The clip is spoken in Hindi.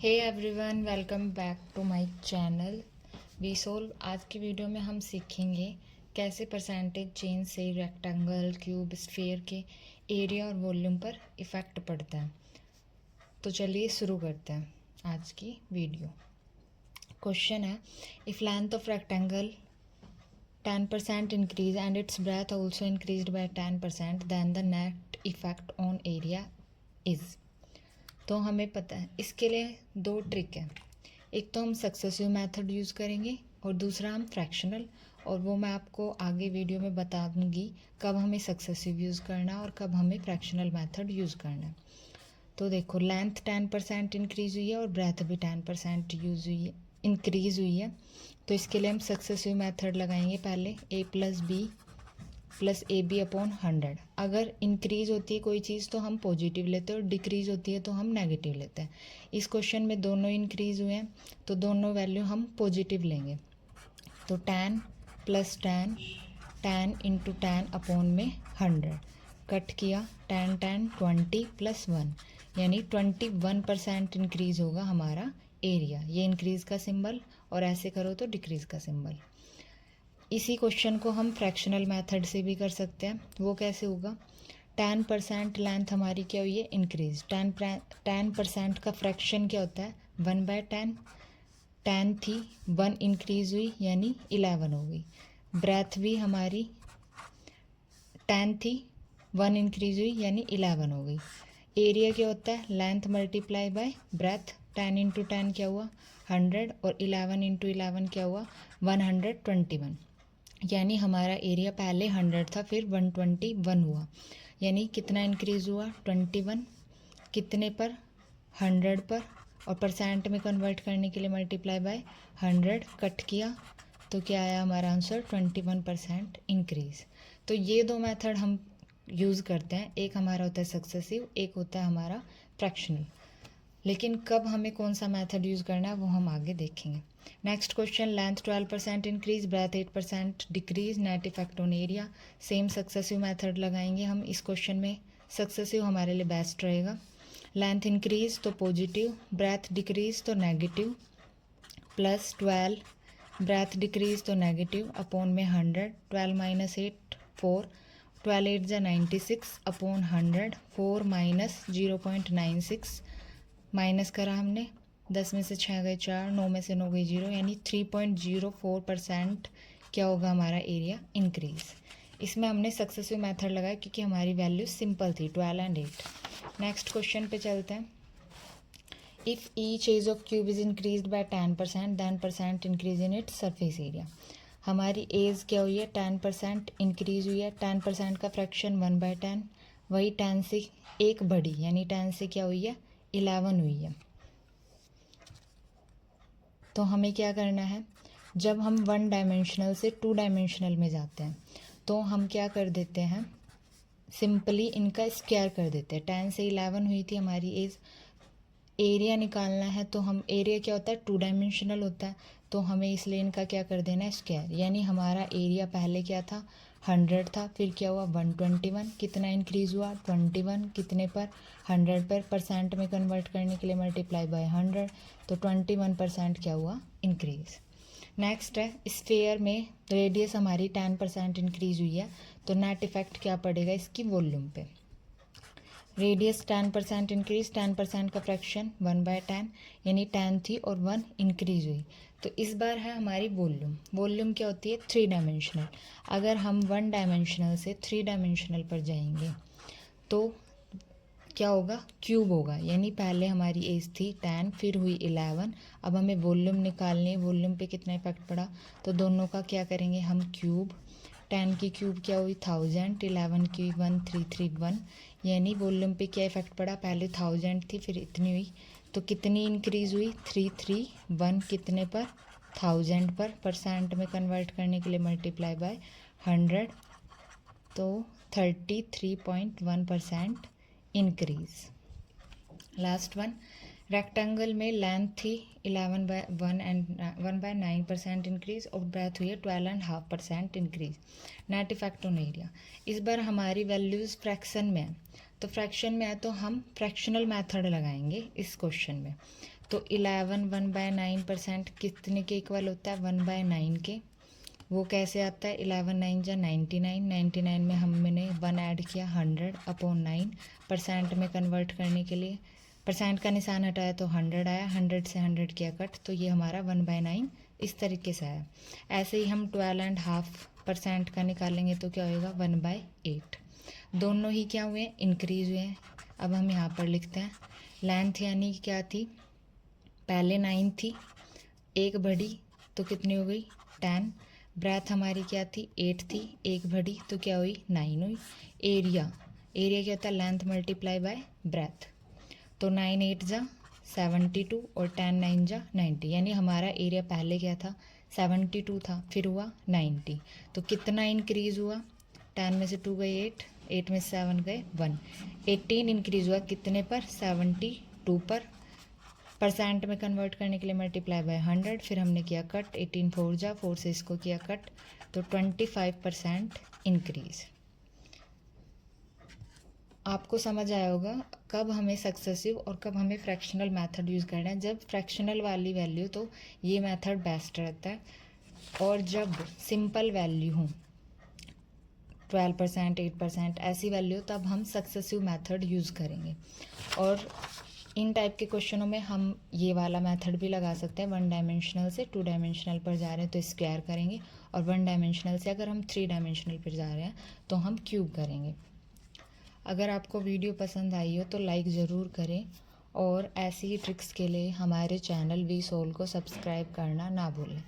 Hey everyone, welcome back to my channel we solve. आज की वीडियो में हम सीखेंगे कैसे परसेंटेज चेंज से रेक्टेंगल, क्यूब, स्फीयर के एरिया और वॉल्यूम पर इफ़ेक्ट पड़ता है। तो चलिए शुरू करते हैं आज की वीडियो। क्वेश्चन है, if length of rectangle 10% increase and its breadth also increased by 10%, then the net effect on area is. तो हमें पता है इसके लिए दो ट्रिक है। एक तो हम सक्सेसिव मेथड यूज़ करेंगे और दूसरा हम फ्रैक्शनल, और वो मैं आपको आगे वीडियो में बता दूँगी कब हमें सक्सेसिव यूज़ करना है और कब हमें फ्रैक्शनल मेथड यूज़ करना है। तो देखो, लेंथ 10% इंक्रीज़ हुई है और ब्रेथ भी 10% यूज़ हुई है, इंक्रीज़ हुई है। तो इसके लिए हम सक्सेसिव मेथड लगाएंगे। पहले a + b + AB/100। अगर इंक्रीज़ होती है कोई चीज़ तो हम पॉजिटिव लेते हैं और डिक्रीज़ होती है तो हम नेगेटिव लेते हैं। इस क्वेश्चन में दोनों इंक्रीज़ हुए हैं तो दोनों वैल्यू हम पॉजिटिव लेंगे। तो 10 + 10, 10 × 10/100 कट किया, 10 10 20 + 1 यानी 21% इंक्रीज़ होगा हमारा एरिया। ये इंक्रीज़ का सिंबल, और ऐसे करो तो डिक्रीज़ का सिंबल। इसी क्वेश्चन को हम फ्रैक्शनल मेथड से भी कर सकते हैं। वो कैसे होगा? 10% लेंथ हमारी क्या हुई है? इंक्रीज। 10% का फ्रैक्शन क्या होता है? 1/10। 10 थी, 1 इंक्रीज हुई यानी 11 हो गई। ब्रेथ भी हमारी 10 थी, 1 इंक्रीज हुई यानी 11 हो गई। एरिया क्या होता है? Length multiply by breath. 10 × 10 क्या हुआ? 100, और 11 × 11 क्या हुआ? 121। यानी हमारा एरिया पहले 100 था, फिर 121 हुआ। यानी कितना इंक्रीज़ हुआ? 21। कितने पर? 100 पर। और परसेंट में कन्वर्ट करने के लिए मल्टीप्लाई बाय 100 कट किया तो क्या आया हमारा आंसर? 21% इंक्रीज़। तो ये दो मेथड हम यूज़ करते हैं। एक हमारा होता है सक्सेसिव, एक होता है हमारा फ्रैक्शनल। लेकिन कब हमें कौन सा मेथड यूज़ करना है वो हम आगे देखेंगे। Next question, length 12% increase, breadth 8% decrease, net effect on area. Same successive method लगाएंगे हम इस क्वेश्चन में। सक्सेसिव हमारे लिए बेस्ट रहेगा। लेंथ इंक्रीज तो पॉजिटिव, ब्रेथ डिक्रीज तो नेगेटिव, +12, ब्रेथ डिक्रीज तो नेगेटिव, अपॉन में 100, 12 - 8 4, 12 8 = 96 अपॉन 100, 4 - 0.96 माइनस करा हमने। 10 में से 6 गए 4, 9 में से 9 गई 0, यानी 3.04% क्या होगा हमारा एरिया? इंक्रीज। इसमें हमने सक्सेसिव मेथड लगाया क्योंकि हमारी वैल्यू सिंपल थी, 12 और 8। नेक्स्ट क्वेश्चन पे चलते हैं। If each edge of cube is increase by 10%, then % increase in its surface area. हमारी एज क्या हुई है? 10% इंक्रीज हुई है। 10% का फ्रैक्शन 1/10, वही 10 से एक बढ़ी, यानी 10 से क्या हुई है? 11 हुई है। तो हमें क्या करना है? जब हम 1 डायमेंशनल से 2 डायमेंशनल में जाते हैं तो हम क्या कर देते हैं? सिंपली इनका स्क्वायर कर देते हैं। 10 से 11 हुई थी हमारी एज। एरिया निकालना है तो हम, एरिया क्या होता है? 2 डायमेंशनल होता है, तो हमें इसलिए इनका क्या कर देना है? स्क्वायर। यानी हमारा एरिया पहले क्या था? 100 था, फिर क्या हुआ? 121। कितना इंक्रीज़ हुआ? 21। कितने पर? 100 पर। परसेंट में कन्वर्ट करने के लिए मल्टीप्लाई बाय 100, तो 21% क्या हुआ? इंक्रीज़। नेक्स्ट है, स्फेयर में रेडियस हमारी 10% इंक्रीज़ हुई है, तो नेट इफेक्ट क्या पड़ेगा इसकी? वॉल्यूम पे। रेडियस 10% इंक्रीज, 10% का फ्रैक्शन 1/10, यानी 10 थी और 1 इंक्रीज हुई। तो इस बार है हमारी वॉल्यूम। वॉल्यूम क्या होती है? 3 डायमेंशनल। अगर हम 1 डायमेंशनल से 3 डायमेंशनल पर जाएंगे तो क्या होगा? क्यूब होगा। यानी पहले हमारी एज थी 10, फिर हुई 11। अब हमें वॉल्यूम निकालनी है। वॉल्यूम पे कितना इफेक्ट पड़ा? तो दोनों का क्या करेंगे हम? क्यूब। 10 की क्यूब क्या हुई? 1000, 11 की 1331, यानी वॉल्यूम पे क्या इफेक्ट पड़ा? पहले 1000 थी, फिर इतनी हुई, तो कितनी इंक्रीज हुई? 331। कितने पर? 1000 पर। परसेंट में कन्वर्ट करने के लिए मल्टीप्लाई बाय 100, तो 33.1% इंक्रीज। लास्ट वन, रेक्टेंगल में लेंथ थी 11/1 एंड 1/9% इंक्रीज, और ब्रेथ हुई है 12.5% increase. Net effect on area. इस बार हमारी वैल्यूज़ फ्रैक्शन में है, तो फ्रैक्शन में है तो हम फ्रैक्शनल मेथड लगाएंगे इस क्वेश्चन में। तो 11 1/9% कितने के इक्वल होता है? 1/9 के। वो कैसे आता है? 11 9 जा 99, 99 में हमने 1 ऐड किया 100/9, परसेंट में कन्वर्ट करने के लिए परसेंट का निशान हटाया तो 100 आया, 100 से 100 किया कट, तो ये हमारा 1/9 इस तरीके से आया। ऐसे ही हम 12.5% का निकालेंगे तो क्या होएगा? 1/8। दोनों ही क्या हुए हैं? इंक्रीज हुए हैं। अब हम यहाँ पर लिखते हैं लेंथ यानी क्या थी? पहले 9 थी, एक बढ़ी तो कितनी हो गई? 10। ब्रेथ हमारी क्या थी? 8 थी, एक बढ़ी तो क्या हुई? 9 हुई। एरिया क्या होता है? Length multiply by breath. तो 9 8 जा 72 और 10 9 जा 90, यानी हमारा एरिया पहले क्या था? 72 था, फिर हुआ 90। तो कितना इंक्रीज हुआ? 10 में से 2 गए 8, 8 में से 7 गए 1, 18 इंक्रीज हुआ कितने पर? 72 पर। परसेंट में कन्वर्ट करने के लिए मल्टीप्लाई बाय 100, फिर हमने किया कट, 18 4 जा 4 से इसको किया कट, तो 25% इंक्रीज। आपको समझ आया होगा कब हमें सक्सेसिव और कब हमें फ्रैक्शनल मेथड यूज़ करना है। जब फ्रैक्शनल वाली वैल्यू तो ये मेथड बेस्ट रहता है, और जब सिंपल वैल्यू हो 12% 8% ऐसी वैल्यू तब हम सक्सेसिव मेथड यूज़ करेंगे। और इन टाइप के क्वेश्चनों में हम ये वाला मेथड भी लगा सकते हैं। 1 डायमेंशनल से 2 डायमेंशनल पर जा रहे हैं तो स्क्वायर करेंगे, और 1 डायमेंशनल से अगर हम 3 डायमेंशनल पर जा रहे हैं तो हम क्यूब करेंगे। अगर आपको वीडियो पसंद आई हो तो लाइक ज़रूर करें, और ऐसी ही ट्रिक्स के लिए हमारे चैनल वी सोल को सब्सक्राइब करना ना भूलें।